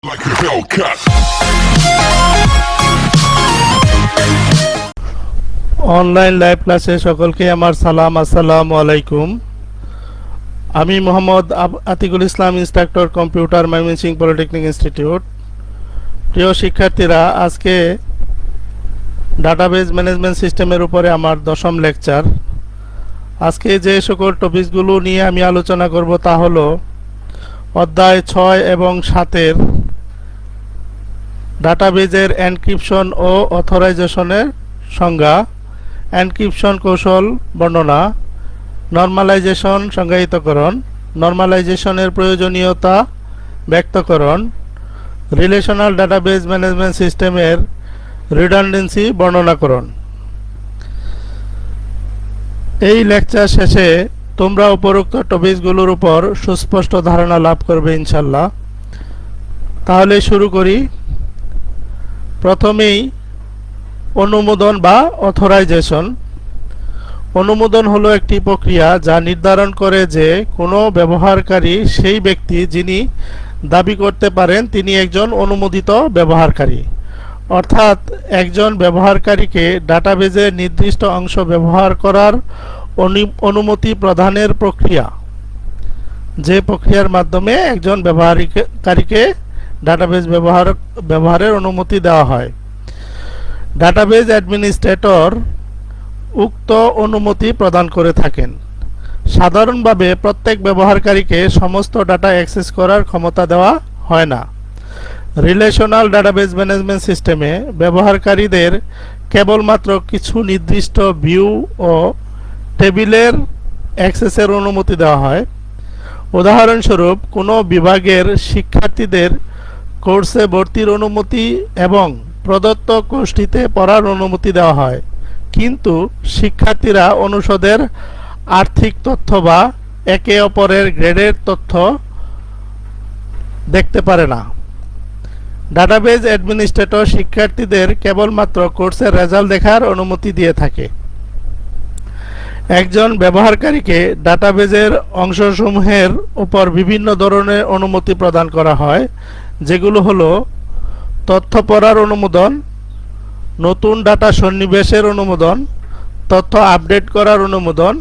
like a Hellcat. Online live ক্লাসে সকলকে আমার সালাম, আসসালামু আলাইকুম। আমি Mohammad Atikul Islam, instructor computer, Mymensingh polytechnic institute. প্রিয় শিক্ষার্থীরা, আজকে ডাটাবেজ ম্যানেজমেন্ট সিস্টেমের উপরে আমার 10ম লেকচার। আজকে যে সকল টপিকসগুলো নিয়ে আমি আলোচনা করব তা হলো অধ্যায় 6 এবং 7-এর ডাটাবেজের এনক্রিপশন ও অথরাইজেশনের সংজ্ঞা, এনক্রিপশন কৌশল বর্ণনা, নরমালাইজেশন সংজ্ঞায়িতকরণ, নরমালাইজেশনের প্রয়োজনীয়তা ব্যক্তকরণ, রিলেশনাল ডাটাবেজ ম্যানেজমেন্ট সিস্টেমের রিডান্ডেন্সি বর্ণনাকরণ। এই লেকচার শেষে তোমরা উপরোক্ত টপিকসগুলোর উপর সুস্পষ্ট ধারণা লাভ করবে ইনশাল্লাহ। তাহলে শুরু করি। প্রথমেই অনুমোদন বা অথরাইজেশন। অনুমোদন হলো একটি প্রক্রিয়া যা নির্ধারণ করে যে কোনো ব্যবহারকারী সেই ব্যক্তি যিনি দাবি করতে পারেন তিনি একজন অনুমোদিত ব্যবহারকারী। অর্থাৎ একজন ব্যবহারকারীকে ডাটাবেজের নির্দিষ্ট অংশ ব্যবহার করার অনুমতি প্রদানের প্রক্রিয়া, যে প্রক্রিয়ার মাধ্যমে একজন ব্যবহারকারীকে ডাটাবেজ ব্যবহারের অনুমতি দেওয়া হয়। ডাটাবেজ অ্যাডমিনিস্ট্রেটর উক্ত অনুমতি প্রদান করে থাকেন। সাধারণভাবে প্রত্যেক ব্যবহারকারীকে সমস্ত ডাটা অ্যাক্সেস করার ক্ষমতা দেওয়া হয় না। রিলেশনাল ডাটাবেজ ম্যানেজমেন্ট সিস্টেমে ব্যবহারকারীদের কেবলমাত্র কিছু নির্দিষ্ট ভিউ ও টেবিলের অ্যাক্সেসের অনুমতি দেওয়া হয়। উদাহরণস্বরূপ, কোনো বিভাগের শিক্ষার্থীদের কোর্সে ভর্তির অনুমতি এবং প্রদত্ত কোর্সটিতে পড়ার অনুমতি দেওয়া হয়, কিন্তু শিক্ষার্থীরা অনুষদের আর্থিক তথ্য বা একে অপরের গ্রেডের তথ্য দেখতে পারে না। ডাটাবেজ অ্যাডমিনিস্ট্রেটর শিক্ষার্থীদের কেবলমাত্র কোর্সের রেজাল্ট দেখার অনুমতি দিয়ে থাকে। একজন ব্যবহারকারীকে ডাটাবেজের অংশসমূহের উপর বিভিন্ন ধরনের অনুমতি প্রদান করা হয়, যেগুলো হলো তথ্য পড়ার অনুমোদন, নতুন ডাটা সন্নিবেশের অনুমোদন, তথ্য আপডেট করার অনুমোদন,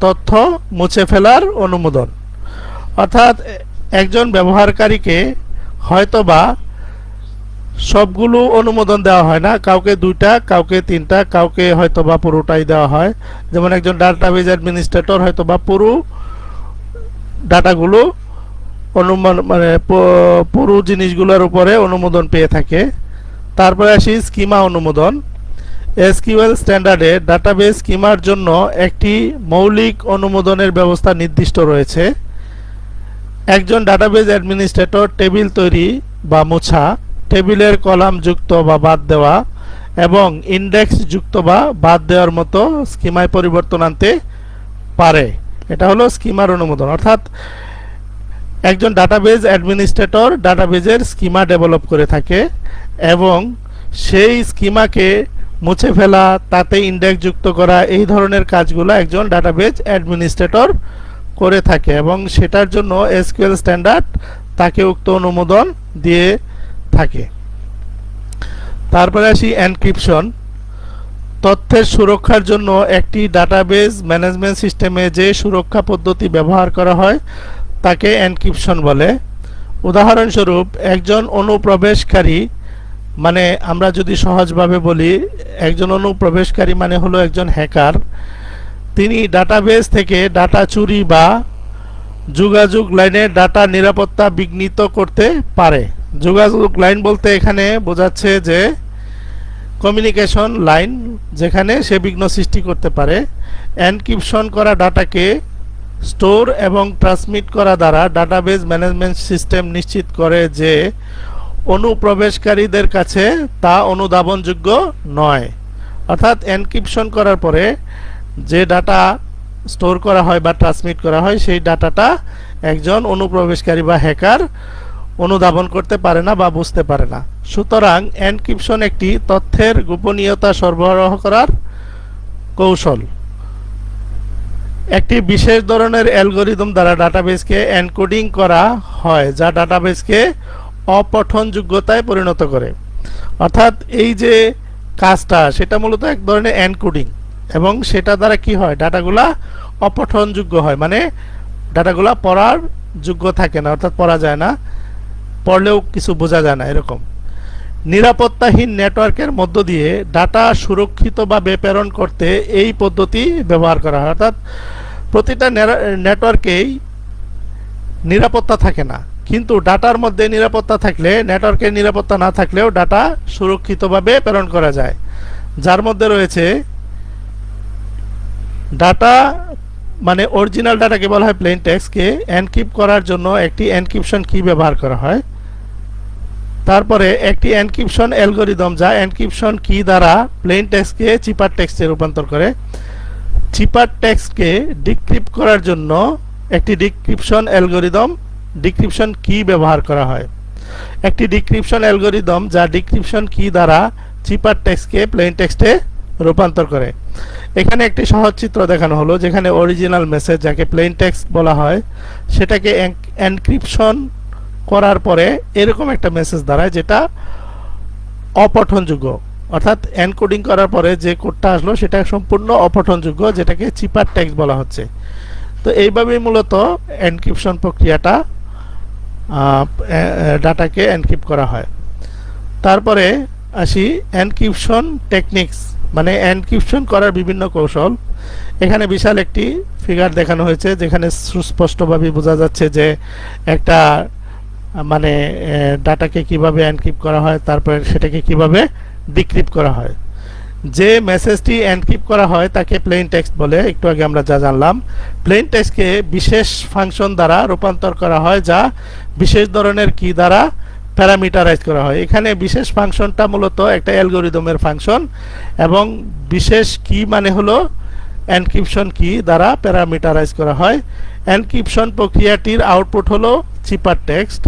তথ্য মুছে ফেলার অনুমোদন। অর্থাৎ একজন ব্যবহারকারীকে হয়তোবা সবগুলো অনুমোদন দেওয়া হয় না, কাউকে 2টা, কাউকে 3টা, কাউকে হয়তোবা পুরোটাই দেওয়া হয়। যেমন একজন ডাটাবেজ অ্যাডমিনিস্ট্রেটর হয়তোবা পুরো ডাটাগুলো পুরো জিনিসগুলোর উপরে অনুমোদন পেয়ে থাকে। তারপরে আসি স্কিমা অনুমোদন। এসকিউএল স্ট্যান্ডার্ডে ডাটাবেজ স্কিমার জন্য একটি মৌলিক অনুমোদনের ব্যবস্থা নির্দিষ্ট রয়েছে। একজন ডাটাবেজ অ্যাডমিনিস্ট্রেটর টেবিল তৈরি বা মোছা, টেবিলের কলাম যুক্ত বা বাদ দেওয়া এবং ইন্ডেক্স যুক্ত বা বাদ দেওয়ার মতো স্কিমায় পরিবর্তন আনতে পারে। এটা হলো স্কিমার অনুমোদন। অর্থাৎ একজন ডাটাবেজ অ্যাডমিনিস্ট্রেটর ডাটাবেজের স্কিমা ডেভেলপ করে থাকে এবং সেই স্কিমাকে মুছে ফেলা, তাতে ইন্ডেক্স যুক্ত করা, এই ধরনের কাজগুলো একজন ডাটাবেজ অ্যাডমিনিস্ট্রেটর করে থাকে এবং সেটার জন্য এসকিউএল স্ট্যান্ডার্ড তাকে উক্ত অনুমোদন দিয়ে থাকে। তারপরে আসি এনক্রিপশন। তথ্যের সুরক্ষার জন্য একটি ডাটাবেজ ম্যানেজমেন্ট সিস্টেমে যে সুরক্ষা পদ্ধতি ব্যবহার করা হয় তাকে এনক্রিপশন বলে। উদাহরণস্বরূপ, একজন অনুপ্রবেশকারী, মানে আমরা যদি সহজভাবে বলি, একজন অনুপ্রবেশকারী মানে হলো একজন হ্যাকার। তিনি ডাটাবেজ থেকে ডাটা চুরি বা যোগাযোগ লাইনের ডাটা নিরাপত্তা বিঘ্নিত করতে পারে। যোগাযোগ লাইন বলতে এখানে বোঝাচ্ছে যে কমিউনিকেশন লাইন, যেখানে সে বিঘ্ন সৃষ্টি করতে পারে। এনক্রিপশন করা ডাটাকে স্টোর এবং ট্রান্সমিট করা দ্বারা ডাটাবেজ ম্যানেজমেন্ট সিস্টেম নিশ্চিত করে যে অনুপ্রবেশকারীদের কাছে তা অনুধাবনযোগ্য নয়। অর্থাৎ এনক্রিপশন করার পরে যে ডাটা স্টোর করা হয় বা ট্রান্সমিট করা হয়, সেই ডাটাটা একজন অনুপ্রবেশকারী বা হ্যাকার অনুধাবন করতে পারে না বা বুঝতে পারে না। সুতরাং এনক্রিপশন একটি তথ্যের গোপনীয়তা সরবরাহ করার কৌশল। একটি বিশেষ ধরনের অ্যালগরিদম দ্বারা ডাটাবেজকে এনকোডিং করা হয়, যা ডাটাবেজকে অপঠনযোগ্যতায় পরিণত করে। অর্থাৎ এই যে কাজটা সেটা মূলত এক ধরনের এনকোডিং, এবং সেটা দ্বারা কি হয়, ডাটাগুলা অপঠনযোগ্য হয়, মানে ডাটাগুলা পড়ার যোগ্য থাকে না, অর্থাৎ পড়া যায় না, পড়লেও কিছু বোঝা যায় না এরকম। নিরাপত্তাহীন নেটওয়ার্কের মধ্য দিয়ে ডাটা সুরক্ষিতভাবে প্রেরণ করতে এই পদ্ধতি ব্যবহার করা হয়। অর্থাৎ প্রতিটা নেটওয়ার্কেই নিরাপত্তা থাকে না, কিন্তু ডাটার মধ্যে নিরাপত্তা থাকলে, নেটওয়ার্কের নিরাপত্তা না থাকলেও ডাটা সুরক্ষিতভাবে প্রেরণ করা যায়। যার মধ্যে রয়েছে ডাটা, মানে অরিজিনাল ডাটাকে বলা হয় প্লেন টেক্সটকে এনক্রিপ্ট করার জন্য একটি এনক্রিপশন কি ব্যবহার করা হয়। তারপরে একটি এনক্রিপশন অ্যালগরিদম যা এনক্রিপশন কি দ্বারা প্লেন টেক্সটকে চিপার টেক্সটে রূপান্তর করে। চিপার টেক্সটকে ডিক্রিপ্ট করার জন্য একটি ডিক্রিপশন অ্যালগরিদম, ডিক্রিপশন কি ব্যবহার করা হয়। একটি ডিক্রিপশন অ্যালগরিদম যা ডিক্রিপশন কি দ্বারা চিপার টেক্সটকে প্লেন টেক্সটে রূপান্তর করে। এখানে একটি সহজ চিত্র দেখানো হলো যেখানে অরিজিনাল মেসেজ, যাকে প্লেন টেক্সট বলা হয়, সেটাকে এনক্রিপশন করার পরে এরকম একটা মেসেজ দাঁড়ায় যেটা অপঠনযোগ্য, অর্থাৎ এনকোডিং করার পরে যে কোডটা আসলো সেটা সম্পূর্ণ অপঠনযোগ্য, যেটাকে চিপার টেক্সট বলা হচ্ছে। তো এইভাবেই মূলত এনক্রিপশন প্রক্রিয়াটা ডাটাকে এনক্রিপ্ট করা হয়। তারপরে আসি এনক্রিপশন টেকনিক্স, মানে এনক্রিপশন করার বিভিন্ন কৌশল। এখানে বিশাল একটি ফিগার দেখানো হয়েছে যেখানে সুস্পষ্টভাবে বোঝা যাচ্ছে যে একটা মানে ডাটাকে কিভাবে এনক্রিপ্ট করা হয়, তারপরে সেটাকে কিভাবে ডিক্রিপ্ট করা হয়। যে মেসেজটি এনক্রিপ্ট করা হয় তাকে প্লেন টেক্সট বলে। একটু আগে আমরা যা জানলাম, প্লেন টেক্সটকে বিশেষ ফাংশন দ্বারা রূপান্তর করা হয় যা বিশেষ ধরনের কি দ্বারা প্যারামিটারাইজ করা হয়। এখানে বিশেষ ফাংশনটা মূলত একটা অ্যালগরিদমের ফাংশন, এবং বিশেষ কি মানে হলো এনক্রিপশন কি দ্বারা প্যারামিটারাইজ করা হয়। এনক্রিপশন প্রক্রিয়াটির আউটপুট হলো চিপার টেক্সট।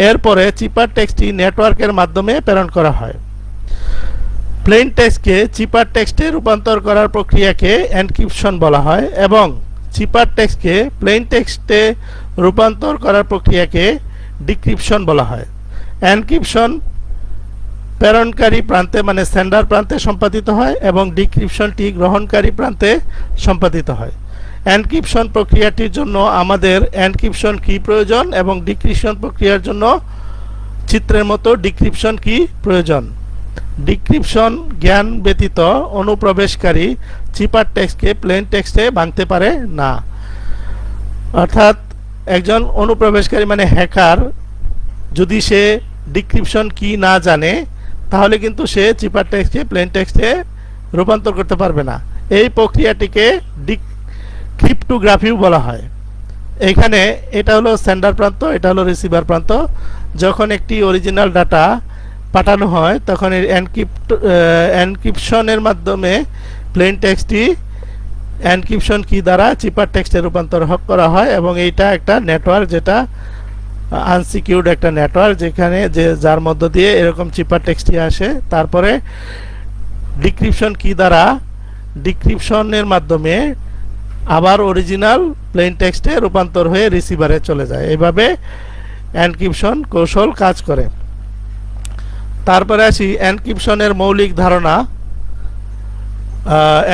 এরপরে চিপার টেক্সটটি নেটওয়ার্কের মাধ্যমে প্রেরণ করা হয়। প্লেন টেক্সটকে চিপার টেক্সটে রূপান্তর করার প্রক্রিয়াকে এনক্রিপশন বলা হয়, এবং চিপার টেক্সটকে প্লেন টেক্সটে রূপান্তর করার প্রক্রিয়াকে ডিক্রিপশন বলা হয়। এনক্রিপশন প্রেরণকারী প্রান্তে, মানে সেন্ডার প্রান্তে সম্পাদিত হয়, এবং ডিক্রিপশনটি গ্রহণকারী প্রান্তে সম্পাদিত হয়। এনক্রিপশন প্রক্রিয়াটির জন্য আমাদের এনক্রিপশন কি প্রয়োজন, এবং ডিক্রিপশন প্রক্রিয়ার জন্য চিত্রের মতো ডিক্রিপশন কি প্রয়োজন। ডিক্রিপশন জ্ঞান ব্যতীত অনুপ্রবেশকারী চিপার টেক্সটকে প্লেন টেক্সটে ভাঙতে পারে না। অর্থাৎ একজন অনুপ্রবেশকারী মানে হ্যাকার যদি সে ডিক্রিপশন কি না জানে তাহলে কিন্তু সে চিপার টেক্সটকে প্লেন টেক্সটে রূপান্তর করতে পারবে না। এই প্রক্রিয়াটিকে ক্রিপ্টোগ্রাফিও বলা হয়। এখানে এটা হলো সেন্ডার প্রান্ত, এটা হলো রিসিভার প্রান্ত। যখন একটি অরিজিনাল ডাটা পাঠানো হয় তখন এর এনক্রিপশনের মাধ্যমে প্লেন টেক্সটটি এনক্রিপশন কি দ্বারা চিপার টেক্সটে রূপান্তর করা হয়, এবং এইটা একটা নেটওয়ার্ক, যেটা আনসিকিউর্ড একটা নেটওয়ার্ক, যেখানে যার মধ্য দিয়ে এরকম চিপার টেক্সটটি আসে। তারপরে ডিক্রিপশন কি দ্বারা ডিক্রিপশনের মাধ্যমে আবার অরিজিনাল প্লেন টেক্সটে রূপান্তর হয়ে রিসিভারে চলে যায়। এইভাবে এনক্রিপশন কৌশল কাজ করে। তারপরে আসি এনক্রিপশনের মৌলিক ধারণা,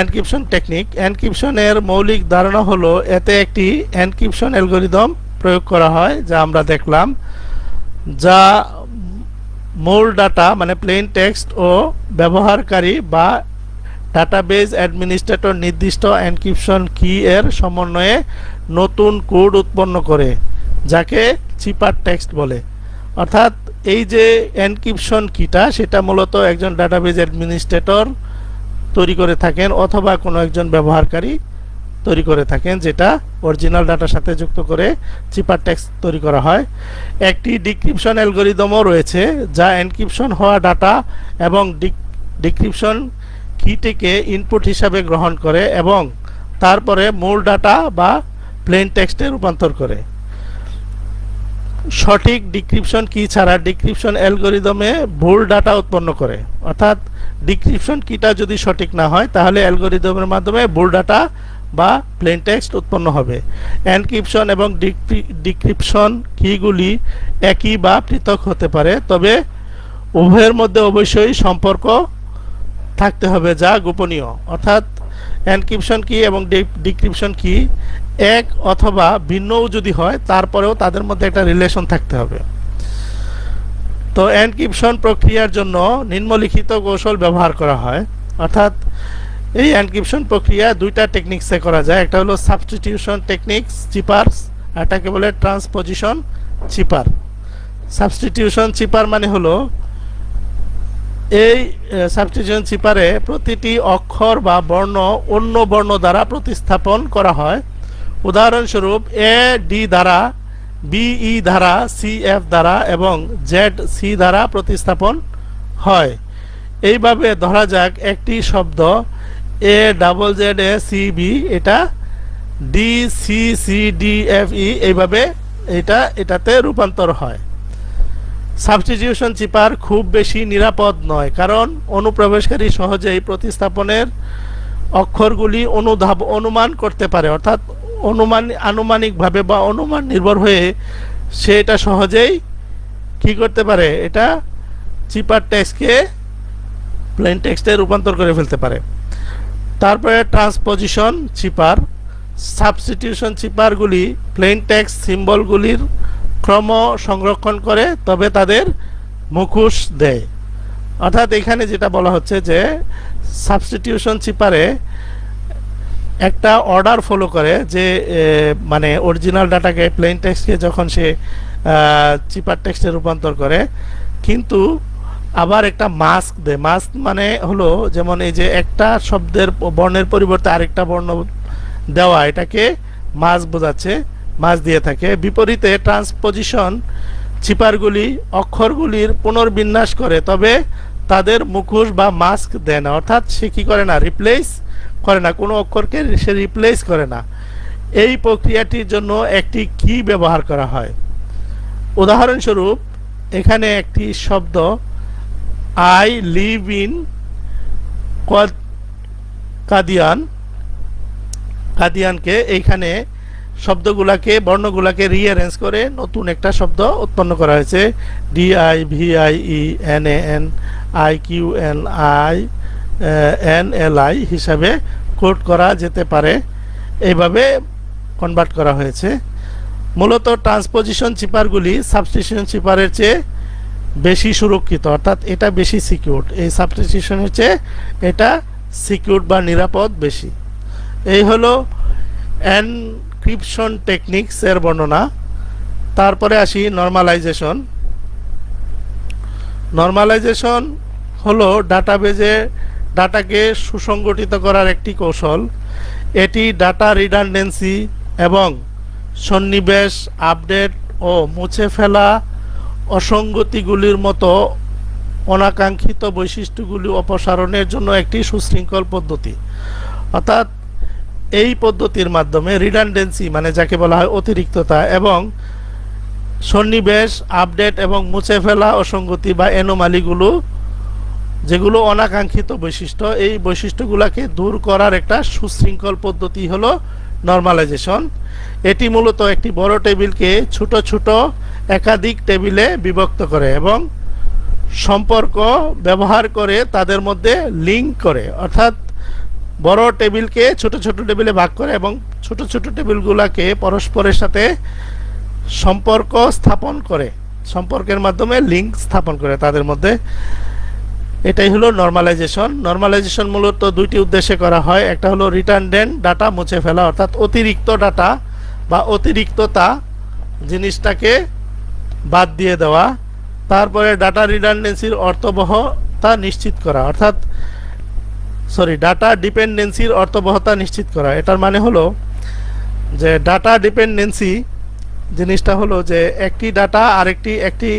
এনক্রিপশন টেকনিক। এনক্রিপশনের মৌলিক ধারণা হলো এতে একটি এনক্রিপশন অ্যালগরিদম প্রয়োগ করা হয় যা আমরা দেখলাম, যা মূল ডাটা মানে প্লেন টেক্সট ও ব্যবহারকারী বা ডাটাবেজ অ্যাডমিনিস্ট্রেটর নির্দিষ্ট এনক্রিপশন কি এর সমন্বয়ে নতুন কোড উৎপন্ন করে, যাকে চিপার টেক্সট বলে। অর্থাৎ এই যে এনক্রিপশন কিটা সেটা মূলত একজন ডাটাবেজ অ্যাডমিনিস্ট্রেটর তৈরি করে থাকেন, অথবা কোনো একজন ব্যবহারকারী তৈরি করে থাকেন, যেটা অরিজিনাল ডাটার সাথে যুক্ত করে চিপার টেক্সট তৈরি করা হয়। একটি ডিক্রিপশন অ্যালগরিদমও রয়েছে যা এনক্রিপশন হওয়া ডাটা এবং ডিক্রিপশন কিটিকে ইনপুট হিসাবে গ্রহণ করে এবং তারপরে মূল ডাটা বা প্লেন টেক্সটে রূপান্তর করে। সঠিক ডিক্রিপশন কি ছাড়া ডিক্রিপশন অ্যালগরিদমে ভুল ডাটা উৎপন্ন করে। অর্থাৎ ডিক্রিপশন কিটা যদি সঠিক না হয় তাহলে অ্যালগরিদমের মাধ্যমে ভুল ডাটা বা প্লেন টেক্সট উৎপন্ন হবে। এনক্রিপশন এবং ডিক্রিপশন কীগুলি একই বা পৃথক হতে পারে, তবে উভয়ের মধ্যে অবশ্যই সম্পর্ক থাকতে হবে যা গোপনীয়। অর্থাৎ এনক্রিপশন কি এবং ডিক্রিপশন কি এক অথবা ভিন্নও যদি হয়, তারপরেও তাদের মধ্যে একটা রিলেশন থাকতে হবে। তো এনক্রিপশন প্রক্রিয়ার জন্য নিম্নলিখিত কৌশল ব্যবহার করা হয়। অর্থাৎ এই এনক্রিপশন প্রক্রিয়া দুইটা টেকনিক্সে করা যায়। একটা হলো সাবস্টিটিউশন টেকনিক্স চিপারস, এটাকে বলে ট্রান্সপোজিশন চিপার। সাবস্টিটিউশন চিপার মানে হলো এই সাবস্টিটিউশন চিপারে প্রতিটি অক্ষর বা বর্ণ অন্য বর্ণ দ্বারা প্রতিস্থাপন করা হয়। উদাহরণস্বরূপ এ ডি দ্বারা, বি ই দ্বারা, সি এফ দ্বারা এবং জেড সি দ্বারা প্রতিস্থাপন হয়। এইভাবে ধরা যাক একটি শব্দ A double Z A C B, এটা D C C D F E, এইভাবে এটাতে রূপান্তর হয়। সাবস্টিটিউশন চিপার খুব বেশি নিরাপদ নয়, কারণ অনুপ্রবেশকারী সহজেই প্রতিস্থাপনের অক্ষরগুলি অনুমান করতে পারে। অর্থাৎ আনুমানিকভাবে বা অনুমান নির্ভর হয়ে সে এটা সহজেই কি করতে পারে, এটা চিপার টেক্সটকে প্লেন টেক্সটে রূপান্তর করে ফেলতে পারে। তারপরে ট্রান্সপোজিশন চিপার। সাবস্টিটিউশন চিপারগুলি প্লেন টেক্সট সিম্বলগুলির ক্রম সংরক্ষণ করে, তবে তাদের মুখোশ দেয়। অর্থাৎ এখানে যেটা বলা হচ্ছে যে সাবস্টিটিউশন চিপারে একটা অর্ডার ফলো করে, যে মানে অরিজিনাল ডাটাকে প্লেন টেক্সটকে যখন সে চিপার টেক্সটে রূপান্তর করে, কিন্তু আবার একটা মাস্ক দেয়। মাস্ক মানে হলো যেমন এই যে একটা শব্দের বর্ণের পরিবর্তে আরেকটা বর্ণ দেওয়া, এটাকে মাস্ক বোঝাচ্ছে, মাস্ক দিয়ে থাকে। বিপরীতে ট্রান্সপোজিশন চিপারগুলি অক্ষরগুলির পুনর্বিন্যাস করে, তবে তাদের মুখোশ বা মাস্ক দেয় না। অর্থাৎ সে কি করে না, রিপ্লেস করে না, কোনো অক্ষরকে সে রিপ্লেস করে না। এই প্রক্রিয়াটির জন্য একটি কি ব্যবহার করা হয়। উদাহরণস্বরূপ এখানে একটি শব্দ আই লিভ ইন কাদিয়ানকে এইখানে শব্দগুলাকে বর্ণগুলাকে রিঅ্যারেঞ্জ করে নতুন একটা শব্দ উৎপন্ন করা হয়েছে। D I V I E N A N I Q N I N L I হিসাবে কোড করা যেতে পারে, এইভাবে কনভার্ট করা হয়েছে। মূলত ট্রান্সপোজিশন চিপারগুলি সাবস্টিটিউশন চিপারের চেয়ে বেশি সুরক্ষিত, অর্থাৎ এটা বেশি সিকিউর। এই সাবস্টিটিউশনের চেয়ে এটা সিকিউর বা নিরাপদ বেশি। এই হলো এনক্রিপশন টেকনিক্স এর বর্ণনা। তারপরে আসি নরমালাইজেশন। নরমালাইজেশন হলো ডাটাবেজে ডাটাকে সুসংগঠিত করার একটি কৌশল। এটি ডাটা রিডান্ডেন্সি এবং সন্নিবেশ, আপডেট ও মুছে ফেলা অসঙ্গতিগুলির মতো অনাকাঙ্ক্ষিত বৈশিষ্ট্যগুলি অপসারণের জন্য একটি সুশৃঙ্খল পদ্ধতি। অর্থাৎ এই পদ্ধতির মাধ্যমে রিডান্ডেন্সি মানে যাকে বলা হয় অতিরিক্ততা, এবং সন্নিবেশ, আপডেট এবং মুছে ফেলা অসঙ্গতি বা অ্যানোমালিগুলো, যেগুলো অনাকাঙ্ক্ষিত বৈশিষ্ট্য, এই বৈশিষ্ট্যগুলোকে দূর করার একটা সুশৃঙ্খল পদ্ধতি হলো নরমালাইজেশন। এটি মূলত একটি বড় টেবিলকে ছোট ছোট একাধিক টেবিলে বিভক্ত করে এবং সম্পর্ক ব্যবহার করে তাদের মধ্যে লিঙ্ক করে। অর্থাৎ বড় টেবিলকে ছোট ছোট টেবিলে ভাগ করে এবং ছোট ছোট টেবিলগুলোকে পরস্পরের সাথে সম্পর্ক স্থাপন করে, সম্পর্কের মাধ্যমে লিঙ্ক স্থাপন করে তাদের মধ্যে। এটাই হলো নরমালাইজেশন। নরমালাইজেশন মূলত দুইটি উদ্দেশ্যে করা হয়। একটা হলো রিডান্ডেন্ট ডাটা মুছে ফেলা, অর্থাৎ অতিরিক্ত ডাটা বা অতিরিক্ততা জিনিসটাকে বাদ দিয়ে দেওয়া। তারপরে ডাটা রিডান্ডেন্সির অর্থবহতা নিশ্চিত করা, অর্থাৎ ডাটা ডিপেন্ডেন্সির অর্থবহতা নিশ্চিত করা। এটার মানে হলো যে ডাটা ডিপেন্ডেন্সি জিনিসটা হলো যে একটি ডাটা একটি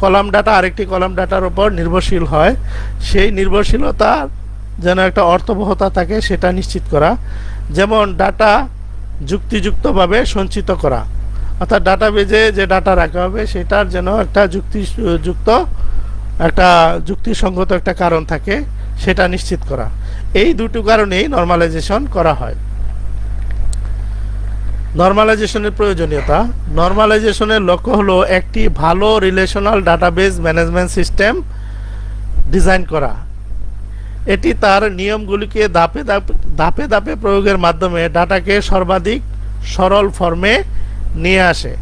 কলাম ডাটা আরেকটি কলাম ডাটার উপর নির্ভরশীল হয়, সেই নির্ভরশীলতা যেন একটা অর্থবহতা থাকে সেটা নিশ্চিত করা। যেমন ডাটা যুক্তিযুক্তভাবে সঞ্চিত করা, অর্থাৎ ডাটাবেজে যে ডাটা রাখা হবে সেটার যেন একটা যুক্তিসঙ্গত একটা কারণ থাকে, সেটা নিশ্চিত করা। এই দুটো কারণেই নরমালাইজেশন করা হয়। নরমালাইজেশনের প্রয়োজনীয়তা। নরমালাইজেশনের লক্ষ্য হলো একটি ভালো relational database management system design করা। এটি তার নিয়মগুলিকে ধাপে ধাপে প্রয়োগের মাধ্যমে ডাটাকে সর্বাধিক সরল ফর্মে নিয়ে আসে।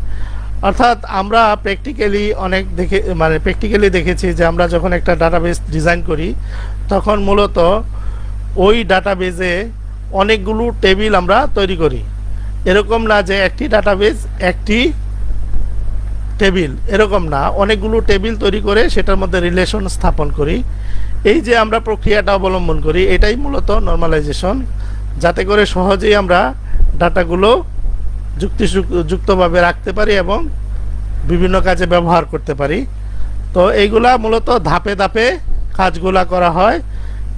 অর্থাৎ আমরা প্র্যাকটিক্যালি দেখেছি যে আমরা যখন একটা ডাটাবেস ডিজাইন করি তখন মূলত ওই ডাটাবেসে অনেকগুলো টেবিল আমরা তৈরি করি। এরকম না যে একটি ডাটাবেস একটি টেবিল, এরকম না, অনেকগুলো টেবিল তৈরি করে সেটার মধ্যে রিলেশন স্থাপন করি। এই যে আমরা প্রক্রিয়াটা অবলম্বন করি এটাই মূলত নরমালাইজেশন, যাতে করে সহজেই আমরা ডাটাগুলো যুক্তিযুক্তভাবে রাখতে পারি এবং বিভিন্ন কাজে ব্যবহার করতে পারি। তো এইগুলা মূলত ধাপে ধাপে কাজগুলা করা হয়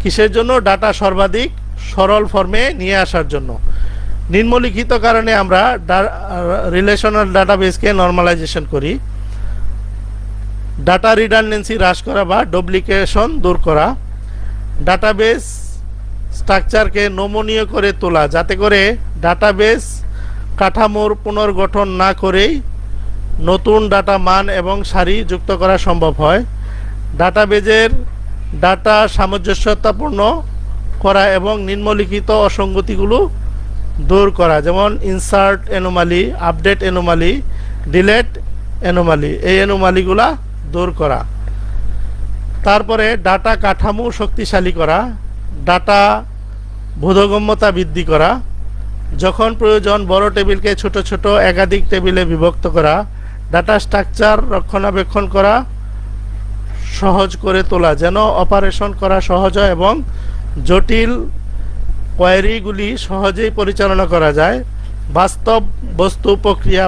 কিসের জন্য? ডাটা সর্বাধিক সরল ফর্মে নিয়ে আসার জন্য। নিম্নলিখিত কারণে আমরা রিলেশনাল ডাটাবেসকে নরমালাইজেশন করি: ডাটা রিডান্ডেন্সি হ্রাস করা বা ডুপ্লিকেশন দূর করা, ডাটাবেস স্ট্রাকচারকে নমনীয় করে তোলা যাতে করে ডাটাবেস কাঠামোর পুনর্গঠন না করেই নতুন ডাটা মান এবং সারি যুক্ত করা সম্ভব হয়, ডাটাবেজের ডাটা সামঞ্জস্যতাপূর্ণ করা এবং নিম্নলিখিত অসঙ্গতিগুলো দূর করা, যেমন insert anomaly, update anomaly, delete anomaly, এই অ্যানোমালিগুলা দূর করা। তারপরে ডাটা কাঠামো শক্তিশালী করা, ডাটা বোধগম্যতা বৃদ্ধি করা, যখন প্রয়োজন বড় টেবিলকে ছোট ছোট একাধিক টেবিলে বিভক্ত করা, ডাটা স্ট্রাকচার রক্ষণাবেক্ষণ করা সহজ করে তোলা যেন অপারেশন করা সহজ হয় এবং জটিল কোয়েরিগুলি সহজেই পরিচালনা করা যায়, বাস্তব বস্তু প্রক্রিয়া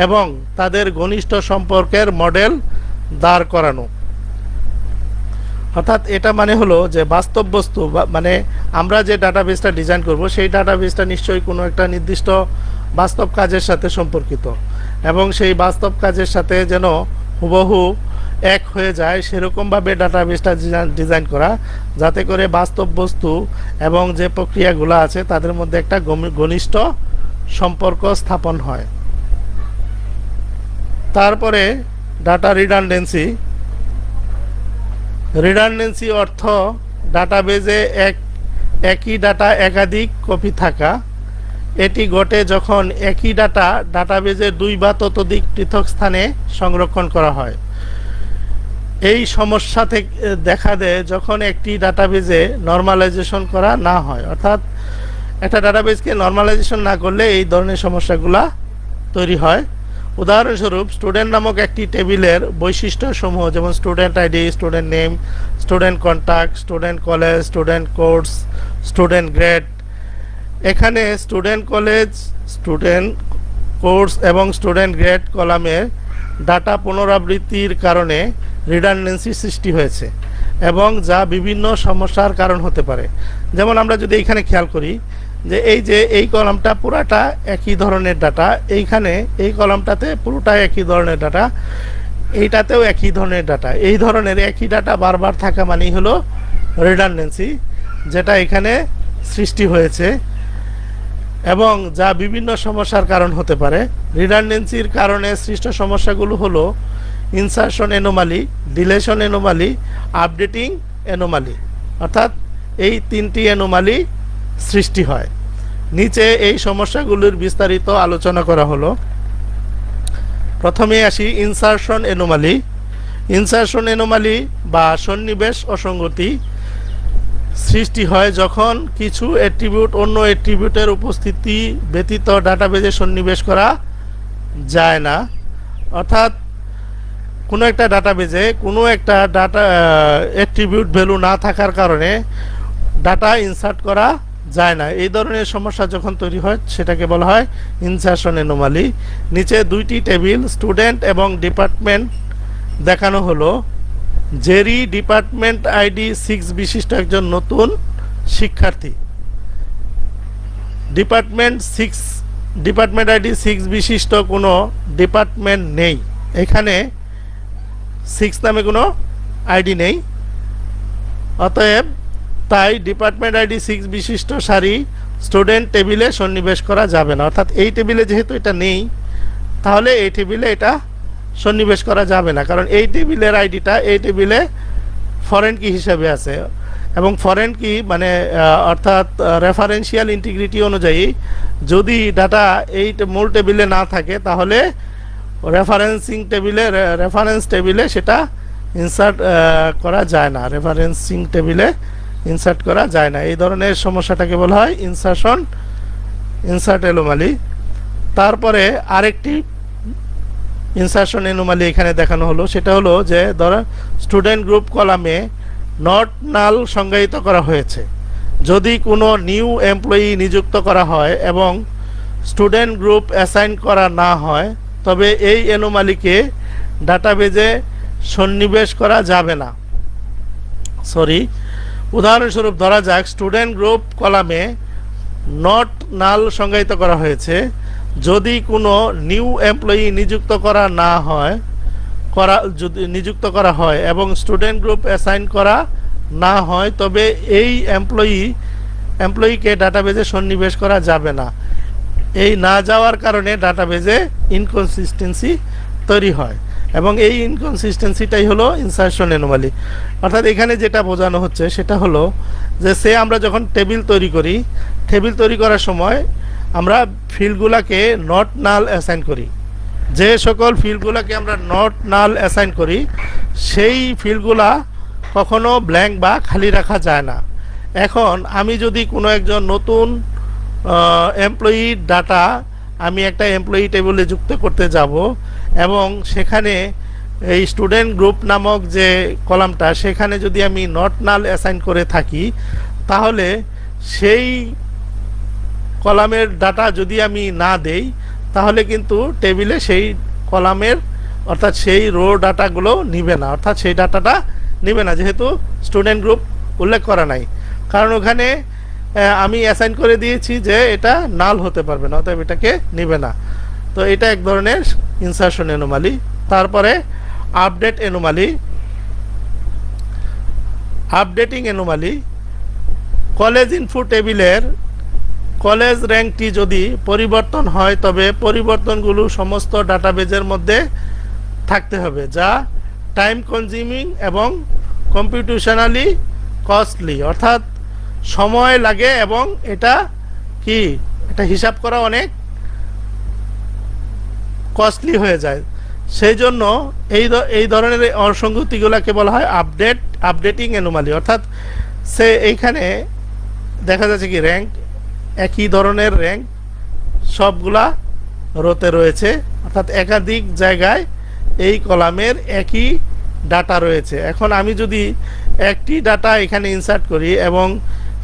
এবং তাদের ঘনিষ্ঠ সম্পর্কের মডেল দাঁড় করানো। অর্থাৎ এটা মানে হলো যে বাস্তব বস্তু মানে আমরা যে ডাটাবেসটা ডিজাইন করব সেই ডাটাবেসটা নিশ্চয়ই কোনো একটা নির্দিষ্ট বাস্তব কাজের সাথে সম্পর্কিত এবং সেই বাস্তব কাজের সাথে যেন হুবহু এক হয়ে যায় সেরকমভাবে ডাটাবেসটা ডিজাইন করা, যাতে করে বাস্তব বস্তু এবং যে প্রক্রিয়াগুলো আছে তাদের মধ্যে একটা ঘনিষ্ঠ সম্পর্ক স্থাপন হয়। তারপরে ডাটা রিডান্ডেন্সি অর্থ ডাটাবেজে একই ডাটা একাধিক কপি থাকা। এটি ঘটে যখন একই ডাটাবেজে দুই বা ততোধিক পৃথক স্থানে সংরক্ষণ করা হয়। এই সমস্যা থেকে দেখা দেয় যখন একটি ডাটাবেজে নরমালাইজেশন করা না হয়, অর্থাৎ একটা ডাটাবেসকে নরমালাইজেশন না করলে এই ধরনের সমস্যাগুলা তৈরি হয়। উদাহরণস্বরূপ স্টুডেন্ট নামক একটি টেবিলের বৈশিষ্ট্যসমূহ যেমন student ID, student name, student contact, student college, student course, student grade. এখানে স্টুডেন্ট কলেজ, স্টুডেন্ট কোর্স এবং স্টুডেন্ট গ্রেড কলামের ডাটা পুনরাবৃত্তির কারণে রিডান্ডেন্সি সৃষ্টি হয়েছে এবং যা বিভিন্ন সমস্যার কারণ হতে পারে। যেমন আমরা যদি এইখানে খেয়াল করি যে এই কলামটা পুরাটা একই ধরনের ডাটা, এইখানে এই কলামটাতে পুরোটাই একই ধরনের ডাটা, এইটাতেও একই ধরনের ডাটা, এই ধরনের একই ডাটা বারবার থাকা মানেই হলো রিডান্ডেন্সি, যেটা এখানে সৃষ্টি হয়েছে এবং যা বিভিন্ন সমস্যার কারণ হতে পারে। রিডান্ডেন্সির কারণে সৃষ্ট সমস্যাগুলো হলো insertion anomaly, deletion anomaly, updating anomaly, অর্থাৎ এই তিনটি অ্যানোমালি সৃষ্টি হয়। নিচে এই সমস্যাগুলির বিস্তারিত আলোচনা করা হলো। প্রথমে আসি ইনসারশন অ্যানোমালি। ইনসারশন অ্যানোমালি বা সন্নিবেশ অসঙ্গতি সৃষ্টি হয় যখন কিছু অ্যাট্রিবিউট অন্য অ্যাট্রিবিউটের উপস্থিতি ব্যতীত ডাটাবেজে সন্নিবেশ করা যায় না। অর্থাৎ কোনো একটা ডাটাবেজে কোনো একটা ডাটা অ্যাট্রিবিউট ভ্যালু না থাকার কারণে ডাটা ইনসার্ট করা যায় না। এই ধরনের সমস্যা যখন তৈরি হয় সেটাকে বলা হয় ইনসারশন অ্যানোমালি। নিচে দুইটি টেবিল স্টুডেন্ট এবং ডিপার্টমেন্ট দেখানো হলো। জেরি ডিপার্টমেন্ট আইডি 6 বিশিষ্ট একজন নতুন শিক্ষার্থী। ডিপার্টমেন্ট আইডি 6 বিশিষ্ট কোনো ডিপার্টমেন্ট নেই, এখানে 6 নামে কোনো আইডি নেই। অতএব তাই ডিপার্টমেন্ট আইডি 6 বিশিষ্ট সারি স্টুডেন্ট টেবিলে সন্নিবেশ করা যাবে না। অর্থাৎ এই টেবিলে যেহেতু এটা নেই, তাহলে এই টেবিলে এটা সন্নিবেশ করা যাবে না, কারণ এই টেবিলের আইডিটা এই টেবিলে ফরেন কি হিসাবে আছে, এবং ফরেন কি মানে অর্থাৎ রেফারেন্সিয়াল ইন্টিগ্রিটি অনুযায়ী যদি ডাটা এই মূল টেবিলে না থাকে, তাহলে রেফারেন্স টেবিলে সেটা ইনসার্ট করা যায় না, রেফারেন্সিং টেবিলে ইনসার্ট করা যায় না। এই ধরনের সমস্যাটাকে বলা হয় ইনসার্ট অ্যানোমালি। তারপরে আরেকটি ইনসারশন অ্যানোমালি এখানে দেখানো হলো, সেটা হলো যে ধরো স্টুডেন্ট গ্রুপ কলামে নট নাল সংজ্ঞায়িত করা হয়েছে। যদি কোনো নিউ এমপ্লয়ি নিযুক্ত করা হয় এবং স্টুডেন্ট গ্রুপ অ্যাসাইন করা না হয়, তবে এই অ্যানোমালিকে ডাটাবেজে সন্নিবেশ করা যাবে না। উদাহরণস্বরূপ ধরা যাক স্টুডেন্ট গ্রুপ কলামে নট নাল সংজ্ঞায়িত করা হয়েছে। যদি কোনো নিউ এমপ্লয়ি নিযুক্ত করা হয় এবং স্টুডেন্ট গ্রুপ অ্যাসাইন করা না হয়, তবে এই এমপ্লয়িকে ডাটাবেজে সন্নিবেশ করা যাবে না। এই না যাওয়ার কারণে ডাটাবেজে ইনকনসিস্টেন্সি তৈরি হয়, এবং এই ইনকনসিস্টেন্সিটাই হলো ইনসারশন অ্যানোমালি। অর্থাৎ এখানে যেটা বোঝানো হচ্ছে সেটা হলো যে আমরা যখন টেবিল তৈরি করার সময় আমরা ফিল্ডগুলোকে নট নাল অ্যাসাইন করি। যে সকল ফিল্ডগুলোকে আমরা নট নাল অ্যাসাইন করি, সেই ফিল্ডগুলা কখনো ব্ল্যাঙ্ক বা খালি রাখা যায় না। এখন আমি যদি কোনো একজন নতুন এমপ্লয়ির ডাটা আমি একটা এমপ্লয়ি টেবিলে যুক্ত করতে যাব, এবং সেখানে এই স্টুডেন্ট গ্রুপ নামক যে কলামটা, সেখানে যদি আমি নট নাল অ্যাসাইন করে থাকি, তাহলে সেই কলামের ডাটা যদি আমি না দেই, তাহলে কিন্তু টেবিলে সেই কলামের অর্থাৎ সেই রো ডাটাগুলো নিবে না, অর্থাৎ সেই ডাটাটা নিবে না, যেহেতু স্টুডেন্ট গ্রুপ উল্লেখ করা নাই। কারণ ওখানে আমি অ্যাসাইন করে দিয়েছি যে এটা নাল হতে পারবে না, অতএব এটাকে নিবে না। তো এটা এক ধরনের ইনসারশন অ্যানোমালি। তারপরে আপডেটিং অ্যানোমালি। কলেজ ইনফো টেবিলের কলেজ র্যাঙ্কটি যদি পরিবর্তন হয়, তবে পরিবর্তনগুলো সমস্ত ডাটাবেজের মধ্যে থাকতে হবে, যা টাইম কনজিউমিং এবং কম্পিউটেশনালি কস্টলি। অর্থাৎ সময় লাগে এবং এটা হিসাব করা অনেক কস্টলি হয়ে যায়। সেই জন্য এই ধরনের অসঙ্গতিগুলোকে বলা হয় আপডেটিং অ্যানোমালি। অর্থাৎ এইখানে দেখা যাচ্ছে কি র্যাঙ্ক একই ধরনের র্যাঙ্ক সবগুলা রোতে রয়েছে, অর্থাৎ একাধিক জায়গায় এই কলামের একই ডাটা রয়েছে। এখন আমি যদি একটি ডাটা এখানে ইনসার্ট করি এবং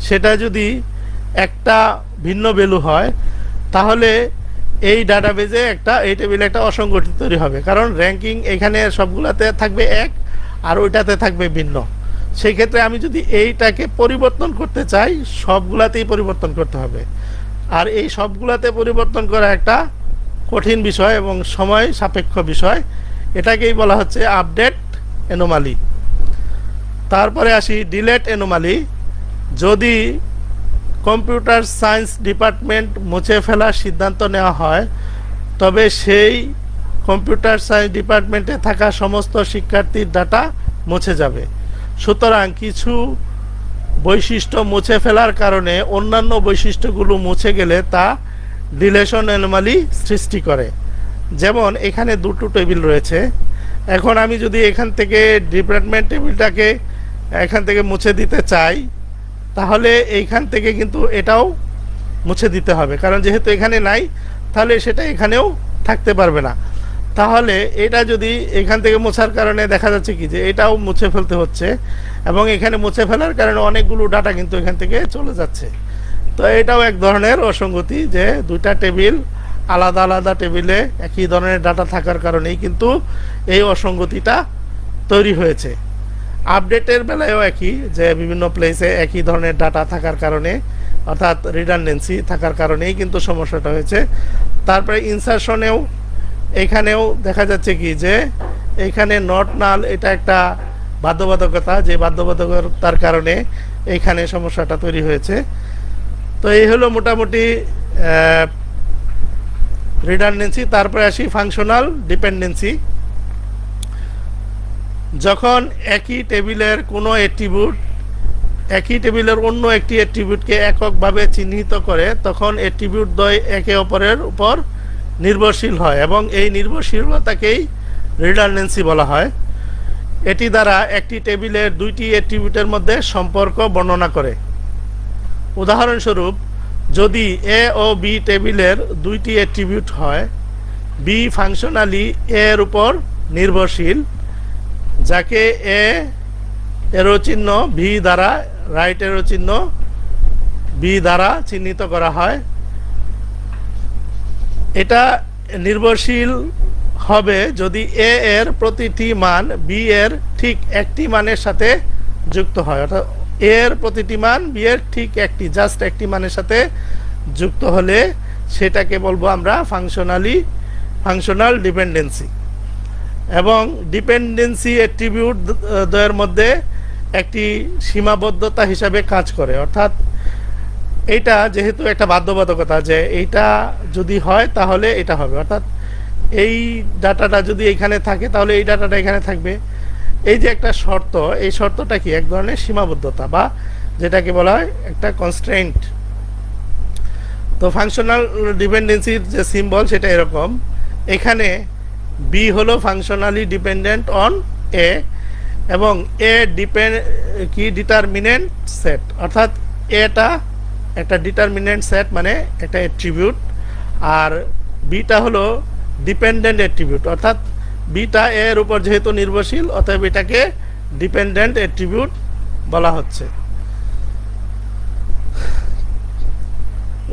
সেটা যদি একটা ভিন্ন ভ্যালু হয়, তাহলে এই ডাটাবেজে এই টেবিলে একটা অসঙ্গতি তৈরি হবে, কারণ র্যাঙ্কিং এখানে সবগুলাতে থাকবে এক আর ওইটাতে থাকবে ভিন্ন। সেই ক্ষেত্রে আমি যদি এইটাকে পরিবর্তন করতে চাই, সবগুলাতেই পরিবর্তন করতে হবে, আর এই সবগুলাতে পরিবর্তন করা একটা কঠিন বিষয় এবং সময় সাপেক্ষ বিষয়। এটাকেই বলা হচ্ছে আপডেট অ্যানোমালি। তারপরে আসি ডিলেট অ্যানোমালি। যদি কম্পিউটার সায়েন্স ডিপার্টমেন্ট মুছে ফেলার সিদ্ধান্ত নেওয়া হয়, তবে সেই কম্পিউটার সায়েন্স ডিপার্টমেন্টে থাকা সমস্ত শিক্ষার্থীর ডাটা মুছে যাবে। সুতরাং কিছু বৈশিষ্ট্য মুছে ফেলার কারণে অন্যান্য বৈশিষ্ট্যগুলো মুছে গেলে তা ডিলেশন অ্যানোমালি সৃষ্টি করে। যেমন এখানে দুটো টেবিল রয়েছে, এখন আমি যদি এখান থেকে ডিপার্টমেন্ট টেবিলটাকে এখান থেকে মুছে দিতে চাই, তাহলে এইখান থেকে কিন্তু এটাও মুছে দিতে হবে, কারণ যেহেতু এখানে নাই, তাহলে সেটা এখানেও থাকতে পারবে না। তাহলে এটা যদি এখান থেকে মোছার কারণে দেখা যাচ্ছে কি যে এটাও মুছে ফেলতে হচ্ছে, এবং এখানে মুছে ফেলার কারণে অনেকগুলো ডাটা কিন্তু এখান থেকে চলে যাচ্ছে। তো এটাও এক ধরনের অসঙ্গতি, যে দুইটা টেবিল আলাদা আলাদা টেবিলে একই ধরনের ডাটা থাকার কারণেই কিন্তু এই অসঙ্গতিটা তৈরি হয়েছে। আপডেটের বেলায়ও একই, যে বিভিন্ন প্লেসে একই ধরনের ডাটা থাকার কারণে, অর্থাৎ রিডান্ডেন্সি থাকার কারণেই কিন্তু সমস্যাটা হয়েছে। তারপরে ইনসারশনেও এখানেও দেখা যাচ্ছে কি যে এখানে নট নাল এটা একটা বাধ্যবাধকতা, যে বাধ্যবাধকতার কারণে এখানে সমস্যাটা তৈরি হয়েছে। তো এই হলো মোটামুটি রিডান্ডেন্সি। তারপরে আসি ফাংশনাল ডিপেন্ডেন্সি। যখন একই টেবিলের কোনো অ্যাট্রিবিউট একই টেবিলের অন্য একটি অ্যাট্রিবিউটকে এককভাবে চিহ্নিত করে, তখন অ্যাট্রিবিউট দ্বয় একে অপরের উপর নির্ভরশীল হয় এবং এই নির্ভরশীলতাকেই রিডান্ডেন্সি বলা হয়। এটি দ্বারা একটি টেবিলের দুইটি অ্যাট্রিবিউটের মধ্যে সম্পর্ক বর্ণনা করে। উদাহরণস্বরূপ, যদি এ ও বি টেবিলের দুইটি অ্যাট্রিবিউট হয়, বি ফাংশনালি এ এর উপর নির্ভরশীল, যাকে এ এরো চিহ্ন ভি দ্বারা, রাইট এরো চিহ্ন বি দ্বারা চিহ্নিত করা হয়। এটা নির্ভরশীল হবে যদি এ এর প্রতিটি মান বি এর ঠিক একটি মানের সাথে যুক্ত হয়, অর্থাৎ এ এর প্রতিটি মান বি এর ঠিক জাস্ট একটি মানের সাথে যুক্ত হলে সেটাকে বলবো আমরা ফাংশনাল ডিপেন্ডেন্সি। এবং ডিপেন্ডেন্সি অ্যাট্রিবিউট দ্বয়ের মধ্যে একটি সীমাবদ্ধতা হিসাবে কাজ করে, অর্থাৎ এইটা যেহেতু একটা বাধ্যবাধকতা যে এইটা যদি হয় তাহলে এটা হবে, অর্থাৎ এই ডাটাটা যদি এখানে থাকে তাহলে এই ডাটাটা এখানে থাকবে। এই যে একটা শর্ত, এই শর্তটা কি এক ধরনের সীমাবদ্ধতা বা যেটাকে বলা হয় একটা কনস্ট্রেন্ট। তো ফাংশনাল ডিপেন্ডেন্সির যে সিম্বল সেটা এরকম। এখানে বি হলো ফাংশনালি ডিপেন্ডেন্ট অন এ এবং এ ডিটারমিনেন্ট সেট, অর্থাৎ এটা একটা ডিটারমিনেন্ট সেট মানে একটা অ্যাট্রিবিউট, আর বিটা হলো ডিপেন্ডেন্ট অ্যাট্রিবিউট, অর্থাৎ বিটা এর উপর যেহেতু নির্ভরশীল অতএব এটাকে ডিপেন্ডেন্ট অ্যাট্রিবিউট বলা হচ্ছে।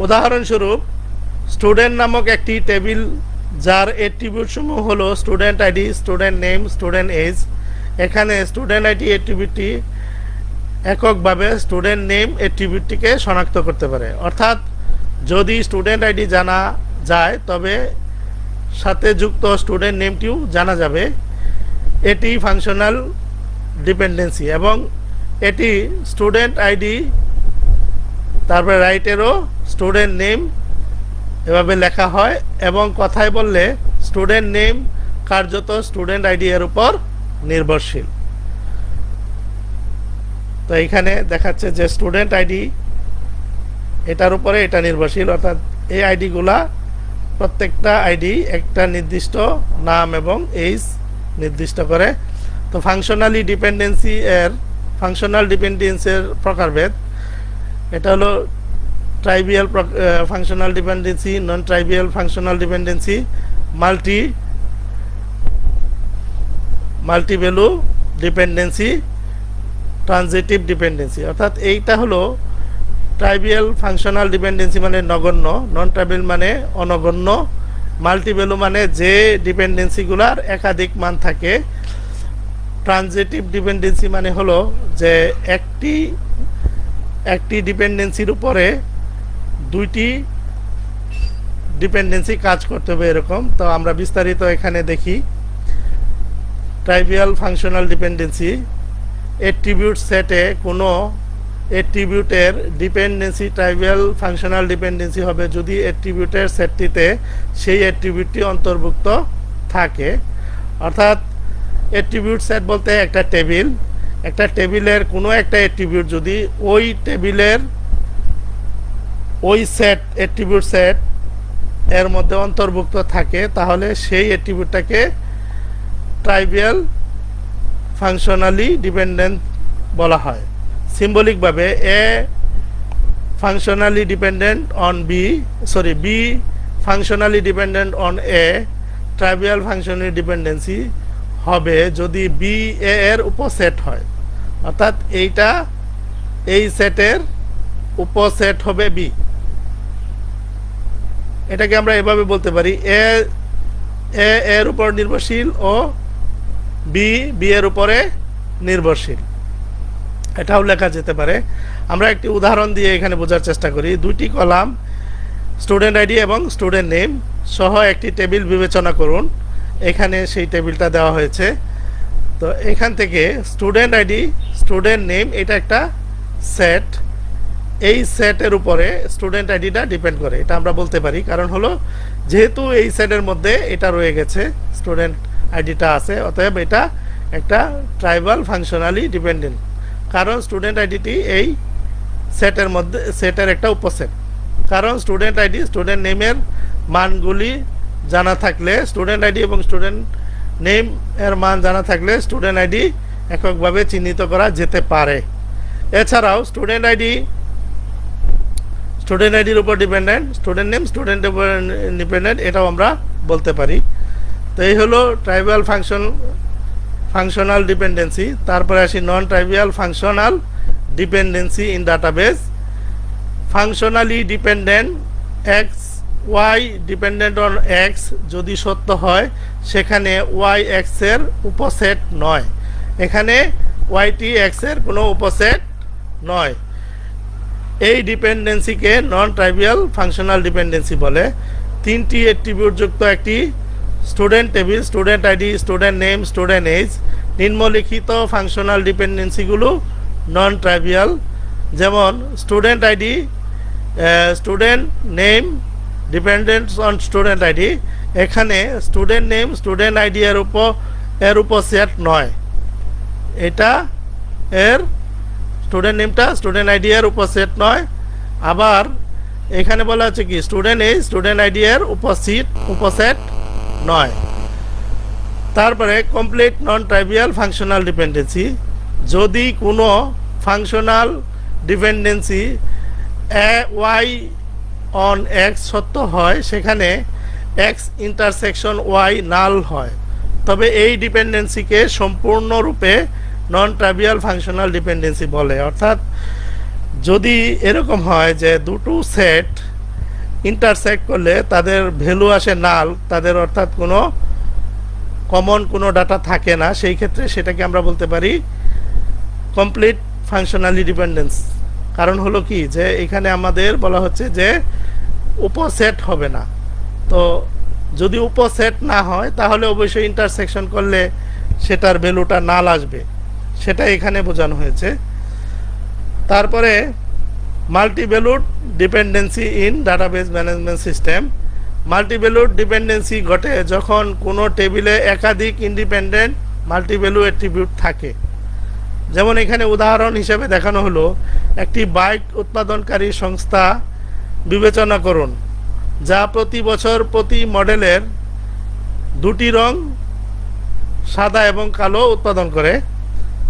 উদাহরণস্বরূপ, স্টুডেন্ট নামক একটি টেবিল যার অ্যাট্রিবিউট সমূহ হলো student ID, student name, student age. এখানে স্টুডেন্ট আইডি অ্যাট্রিবিউটটি এককভাবে স্টুডেন্ট নেম অ্যাট্রিবিউটটিকে শনাক্ত করতে পারে, অর্থাৎ যদি স্টুডেন্ট আইডি জানা যায় তবে সাথে যুক্ত স্টুডেন্ট নেমটিও জানা যাবে। এটি ফাংশনাল ডিপেন্ডেন্সি এবং এটি স্টুডেন্ট আইডি তারপরে রাইটেরও স্টুডেন্ট নেম এভাবে লেখা হয় এবং কথায় বললে স্টুডেন্ট নেম কার্যত স্টুডেন্ট আইডি এর উপর নির্ভরশীল। তো এইখানে দেখাচ্ছে যে স্টুডেন্ট আইডি এটার উপরে এটা নির্ভরশীল, অর্থাৎ এই আইডিগুলা প্রত্যেকটা আইডি একটা নির্দিষ্ট নাম এবং এজ নির্দিষ্ট করে। তো ফাংশনাল ডিপেন্ডেন্সির প্রকারভেদ, এটা হলো trivial functional dependency, non trivial functional dependency, multi value dependency, transitive dependency. অর্থাৎ এইটা হলো ট্রাইভিয়াল ফাংশনাল ডিপেন্ডেন্সি মানে নগণ্য, নন ট্রাইভিয়াল মানে অনগণ্য, মাল্টি ভ্যালু মানে যে ডিপেন্ডেন্সিগুলার একাধিক মান থাকে, ট্রানজিটিভ ডিপেন্ডেন্সি মানে হলো যে একটি ডিপেন্ডেন্সির উপরে দুইটি ডিপেন্ডেন্সি কাজ করতে হবে এরকম। তো আমরা বিস্তারিত এখানে দেখি। ট্রাইভিয়াল ফাংশনাল ডিপেন্ডেন্সি, অ্যাট্রিবিউট সেটে কোনো অ্যাট্রিবিউটের ডিপেন্ডেন্সি ট্রাইভিয়াল ফাংশনাল ডিপেন্ডেন্সি হবে যদি অ্যাট্রিবিউটের সেটটিতে সেই অ্যাট্রিবিউটটি অন্তর্ভুক্ত থাকে। অর্থাৎ অ্যাট্রিবিউট সেট বলতে একটা টেবিলের কোনো একটা অ্যাট্রিবিউট যদি ওই টেবিলের ওই অ্যাট্রিবিউট সেট এর মধ্যে অন্তর্ভুক্ত থাকে তাহলে সেই অ্যাট্রিবিউটটাকে ট্রাইভিয়াল ফাংশনালি ডিপেন্ডেন্ট বলা হয়। সিম্বলিকভাবে A functionally dependent on B functionally dependent on A trivial functional dependency হবে যদি বি এ এর উপসেট হয়, অর্থাৎ এই সেটের উপসেট হবে বি। এটাকে আমরা এভাবে বলতে পারি এ এর উপর নির্ভরশীল ও বি এর উপরে নির্ভরশীল, এটাও লেখা যেতে পারে। আমরা একটি উদাহরণ দিয়ে এখানে বোঝার চেষ্টা করি। দুইটি কলাম স্টুডেন্ট আইডি এবং স্টুডেন্ট নেম সহ একটি টেবিল বিবেচনা করুন। এখানে সেই টেবিলটা দেওয়া হয়েছে। তো এখান থেকে স্টুডেন্ট আইডি, স্টুডেন্ট নেম এটা একটা সেট, এই সেটের উপরে স্টুডেন্ট আইডিটা ডিপেন্ড করে, এটা আমরা বলতে পারি। কারণ হলো যেহেতু এই সেটের মধ্যে এটা রয়ে গেছে, স্টুডেন্ট আইডিটা আছে, অতএব এটা একটা ট্রাইবাল ফাংশনালি ডিপেন্ডেন্ট। কারণ স্টুডেন্ট আইডিটি এই সেটের মধ্যে, সেটের একটা উপসেট। কারণ স্টুডেন্ট আইডি স্টুডেন্ট নেমের মানগুলি জানা থাকলে, স্টুডেন্ট আইডি এবং স্টুডেন্ট নেম এর মান জানা থাকলে স্টুডেন্ট আইডি এককভাবে চিহ্নিত করা যেতে পারে। এছাড়াও স্টুডেন্ট আইডির উপর ডিপেন্ডেন্ট, স্টুডেন্ট নেম স্টুডেন্টের উপর ডিপেন্ডেন্ট, এটাও আমরা বলতে পারি। তো এই হলো ট্রাইবাল ফাংশনাল ডিপেন্ডেন্সি। তারপরে আসি non trivial functional dependency in database. Functionally dependent X Y dependent on X যদি সত্য হয়, সেখানে ওয়াই এক্স এর উপসেট নয়। এখানে ওয়াইটি এক্স এর কোনো উপসেট নয়। এই ডিপেন্ডেন্সিকে নন ট্রাইভিয়াল ফাংশনাল ডিপেন্ডেন্সি বলে। তিনটি অ্যাট্রিবিউটযুক্ত একটি student table, student ID, student name, student age, নিম্নলিখিত ফাংশনাল ডিপেন্ডেন্সিগুলো নন ট্রাইভিয়াল। যেমন student ID, student name dependents on student ID. এখানে স্টুডেন্ট নেম স্টুডেন্ট আইডি এর উপসেট নয়, এটা এর স্টুডেন্ট নেমটা স্টুডেন্ট আইডি এর উপসেট নয়। আবার এখানে বলা হচ্ছে কি স্টুডেন্ট এজ স্টুডেন্ট আইডি এর উপসেট নয়। তারপরে complete non trivial functional dependency. যদি কোনো functional dependency Y on X সত্য হয়, সেখানে এক্স ইন্টারসেকশন ওয়াই নাল হয়, তবে এই ডিপেন্ডেন্সিকে সম্পূর্ণরূপে নন ট্রাইভিয়াল ফাংশনাল ডিপেন্ডেন্সি বলে। অর্থাৎ যদি এরকম হয় যে দুটো সেট ইন্টারসেক্ট করলে তাদের ভ্যালু আসে নাল, তাদের অর্থাৎ কোনো কমন কোনো ডাটা থাকে না, সেই ক্ষেত্রে সেটাকে আমরা বলতে পারি কমপ্লিট ফাংশনালি ডিপেন্ডেন্স। কারণ হলো কি যে এখানে আমাদের বলা হচ্ছে যে উপসেট হবে না। তো যদি উপসেট না হয় তাহলে অবশ্যই ইন্টারসেকশন করলে সেটার ভ্যালুটা নাল আসবে, সেটা এখানে বোঝানো হয়েছে। তারপরে multivalued dependency in database management system. Multivalued dependency ঘটে যখন কোনো টেবিলে একাধিক ইন্ডিপেন্ডেন্ট মাল্টিভ্যালু অ্যাট্রিবিউট থাকে। যেমন এখানে উদাহরণ হিসেবে দেখানো হলো, একটি বাইক উৎপাদনকারী সংস্থা বিবেচনা করুন যা প্রতি বছর প্রতি মডেলের দুটি রং সাদা এবং কালো উৎপাদন করে।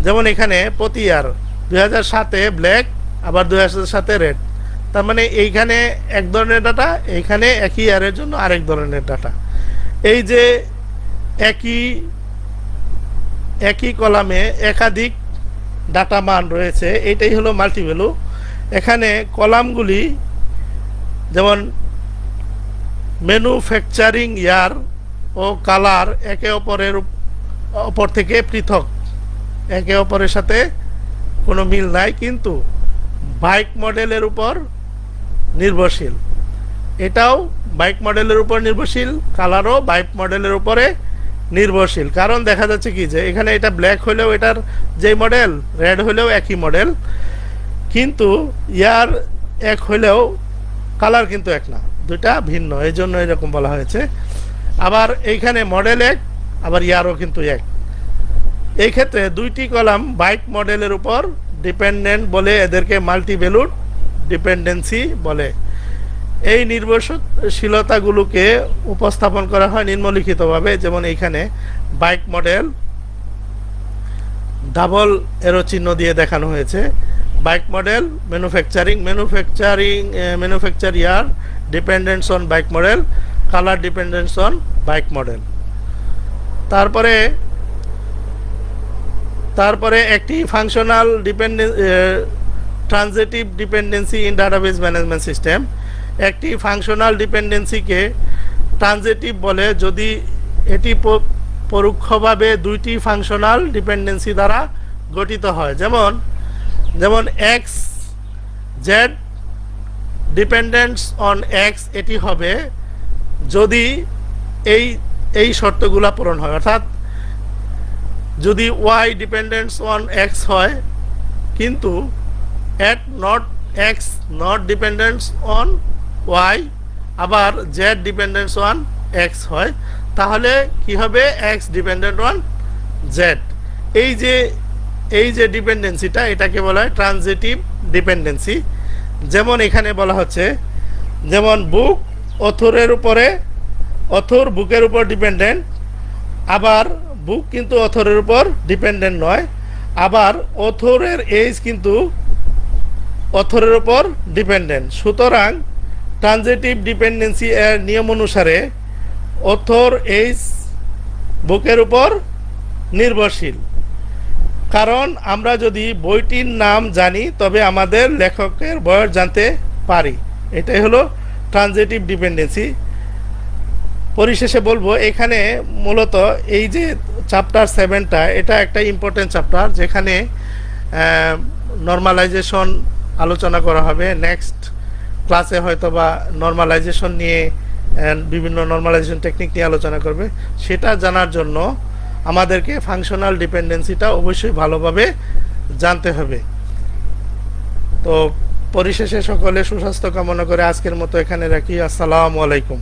যেমন এখানে প্রতি ইয়ার 2007-এ ব্ল্যাক, আবার 2007-এ রেড। তার মানে এইখানে এক ধরনের ডাটা, এইখানে একই ইয়ারের জন্য আরেক ধরনের ডাটা। এই যে একই কলামে একাধিক ডাটা মান রয়েছে, এইটাই হলো মাল্টিভ্যালু। এখানে কলামগুলি যেমন ম্যানুফ্যাকচারিং ইয়ার ও কালার একে অপর থেকে পৃথক, একে অপরের সাথে কোনো মিল নাই, কিন্তু বাইক মডেলের উপর নির্ভরশীল। এটাও বাইক মডেলের উপর নির্ভরশীল, কালারও বাইক মডেলের উপরে নির্ভরশীল। কারণ দেখা যাচ্ছে কি যে এখানে এটা ব্ল্যাক হলেও এটার যে মডেল, রেড হলেও একই মডেল, কিন্তু ইয়ার এক হলেও কালার কিন্তু এক না, দুটা ভিন্ন, এই জন্য এরকম বলা হয়েছে। আবার এইখানে মডেল এক, আবার ইয়ারও কিন্তু এক। এই ক্ষেত্রে দুইটি কলাম বাইক মডেলের উপর ডিপেন্ডেন্ট বলে এদেরকে মাল্টিভ্যালুড ডিপেন্ডেন্সি বলে। এই নির্ভরশীলতাগুলোকে উপস্থাপন করা হয় নিম্নলিখিতভাবে। যেমন এইখানে বাইক মডেল ডাবল এরো চিহ্ন দিয়ে দেখানো হয়েছে। Bike model manufacture year ডিপেন্ডেন্টস on bike model, colour ডিপেন্ডেন্টস on bike model. তারপরে একটি functional transitive dependency in database management system. একটি ফাংশনাল ডিপেন্ডেন্সিকে ট্রানজিটিভ বলে যদি এটি পরোক্ষভাবে দুইটি ফাংশনাল ডিপেন্ডেন্সি দ্বারা গঠিত হয়। যেমন এক্স জেড ডিপেন্ডেন্টস অন এক্স, এটি হবে যদি এই শর্তগুলো পূরণ হয়। অর্থাৎ যদি ওয়াই ডিপেন্ডেন্টস অন এক্স হয় কিন্তু not X not dependence on Y, আবার জেড ডিপেন্ডেন্স অন এক্স হয়, তাহলে কি হবে? X dependent on Z. এই যে ডিপেন্ডেন্সিটা, এটাকে বলা হয় ট্রানজিটিভ ডিপেন্ডেন্সি। যেমন এখানে বলা হচ্ছে, যেমন বুক অথরের উপরে, অথর বুকের উপর ডিপেন্ডেন্ট, আবার বুক কিন্তু অথরের উপর ডিপেন্ডেন্ট নয়, আবার অথরের এজ কিন্তু অথরের উপর ডিপেন্ডেন্ট। সুতরাং ট্রানজিটিভ ডিপেন্ডেন্সি এর নিয়ম অনুসারে অথর এজ বুকের উপর নির্ভরশীল। কারণ আমরা যদি বইটির নাম জানি তবে আমাদের লেখকের বয়স জানতে পারি। এটাই হলো ট্রানজিটিভ ডিপেন্ডেন্সি। পরিশেষে বলবো, এখানে মূলত এই যে চ্যাপ্টার 7টা, এটা একটা ইম্পর্টেন্ট চ্যাপ্টার, যেখানে নরমালাইজেশন আলোচনা করা হবে। নেক্সট ক্লাসে হয়তো বা নরমালাইজেশন নিয়ে, বিভিন্ন নরমালাইজেশন টেকনিক নিয়ে আলোচনা করবে। সেটা জানার জন্য আমাদেরকে ফাংশনাল ডিপেন্ডেন্সিটা অবশ্যই ভালোভাবে জানতে হবে। তো পরিশেষে সকলে সুস্বাস্থ্য কামনা করে আজকের মতো এখানে রাখি। আসসালামু আলাইকুম।